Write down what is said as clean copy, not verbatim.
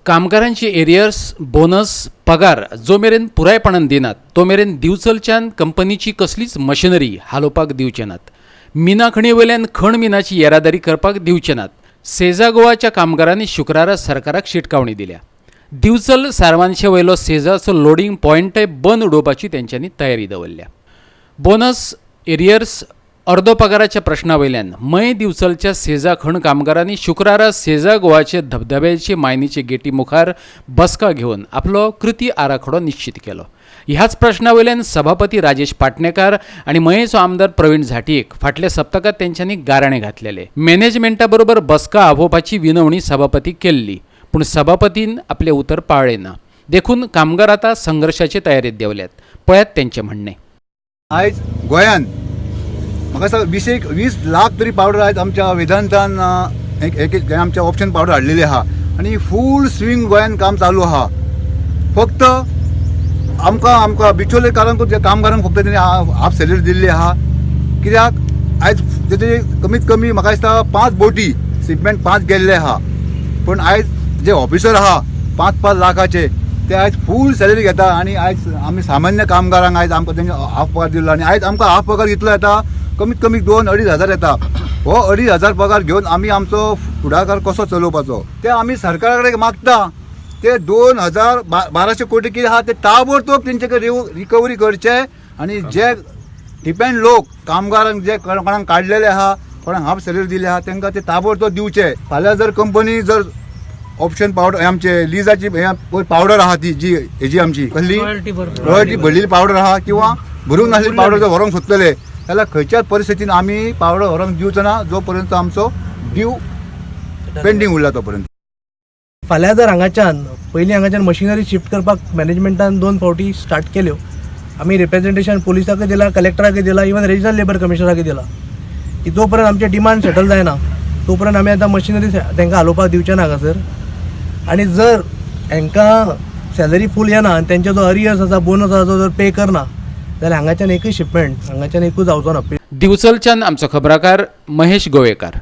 कामगारांची arrears bonus पगार जो मेरेन पुरायपणान दिनात तो मेरेन दिवचलच्यान कंपनीची कसलीच मशिनरी हालोवपाक दिवचे नात। मिना खणी वयल्यान खण मिनाची येरादारी करपाक दिवचे नात। सेजा गोवाच्या कामगारांनी शुक्रारा सरकाराक शिटकावणी दिल्या। दिवचल सारवांचे वयलो सेजाचो लोडिंग पॉयंटय बंद उडोवपाची तेंच्यांनी तयारी दवरल्या। बोनस एरियर्स अर्दो पगाराच्या प्रश्नावयल्यान मय दिवचलच्या सेजा खण कामगारांनी शुक्रारा सेजा गोवाचे धबधब्याचे मायनीचे गेटी मुखार बसका घेवन आपलो कृती आराखडो निश्चित केलो। ह्याच प्रश्नावयल्यान सभापती राजेश पाटणेकार आणि मयेचो आमदार प्रवीण झांटयेक फाटल्या सप्तकात तेंच्यांनी गाराणे घातलेले। मॅनेजमेंटा बरोबर बसका आपोवपाची विनवणी सभापतीक केल्ली, पूण सभापतीन आपले उतर पाळ्ळे ना। देखून कामगार आता संघर्षाचे तयारीत देवल्यात। पळयात तेंचे म्हणणे। आयज गोंयान म्हाका 20 लाख तरी पावडर आयज आमच्या वेदांतान एक आमच्या ऑप्शन पावडर हाडलेली आहा आणि फूल स्विंग गोंयान काम चालू आहा। फक्त आमकां बिचोलेकारांक जे कामगारांक फक्त तेणी हाफ सॅलरी दिल्ली आहा। कित्याक आयज तेजे कमीत कमी म्हाका दिसता 5 बोटी शिपमेंट 5 गेल्ले आहा, पूण आयज जे ऑफिसर आहा 5-5 लाखाचे ते आयज फूल सॅलरी घेता आणि आयज आमी सामान्य कामगारांक आयज आमकां तेंचे हाफ पगार दिल्लो आणि आयज आमकां हाफ पगार कितलो येता, कमीत कमी 2-2.5 हजार येता। हो 2.5 हजार पगार घेवन आमी आमचो फुडाकार कसो चलोवपाचो ते आमी सरकारा कडेन मागता। ते 2,1200 कोटी कितें आहा ते ताबडतोब तेंचे रिकवरी करचे आणि जे डिपेंड लोक कामगारांक जे कोणाक काडलेले आहा, कोणाक हाफ सॅलरी दिले आहा तांकां ते ताबडतोब दिवचे। फाल्यां जर कंपनी जर ऑप्शन पावडर आमचे लिजाची पावडर आहा ती जी हेजी आमची कसली रॉयल्टी भरलेली पावडर आहा किंवा भरूंक नासलेली पावडर जर व्हरोंक सोदतले जाल्यार खंयच्याच परिस्थितीन आमी पावडर व्हरोंक दिवचो ना जो पर्यंत आमचो ड्यू पेंडींग उरला तो पर्यंत। फाल्यां जर हांगाच्यान पयलीं हांगाच्यान मशिनरी शिफ्ट करपाक मॅनेजमेंटान 2 फावटी स्टार्ट केल्यो। आमी रिप्रेझेंटेशन पुलिसाकय दिला, कलेक्टराकय दिला, इवन रिजनल लेबर कमिशनराकय दिला की जो पर्यंत आमचे डिमांड सेटल जायना तो पर्यंत आमी आतां मशिनरी तांकां हालोवपाक दिवचे ना हांगासर। आणि जर हांकां सॅलरी फूल येना आनी तेंचो जो अरियर्स आसा बोनस आसा तो जर पे करना जाल्यार हांगाच्यान एकूय शिपमेंट हांगाच्यान एकूच जावचो ना। दिवचलच्यान आमचो खबराकार महेश गोवेकार।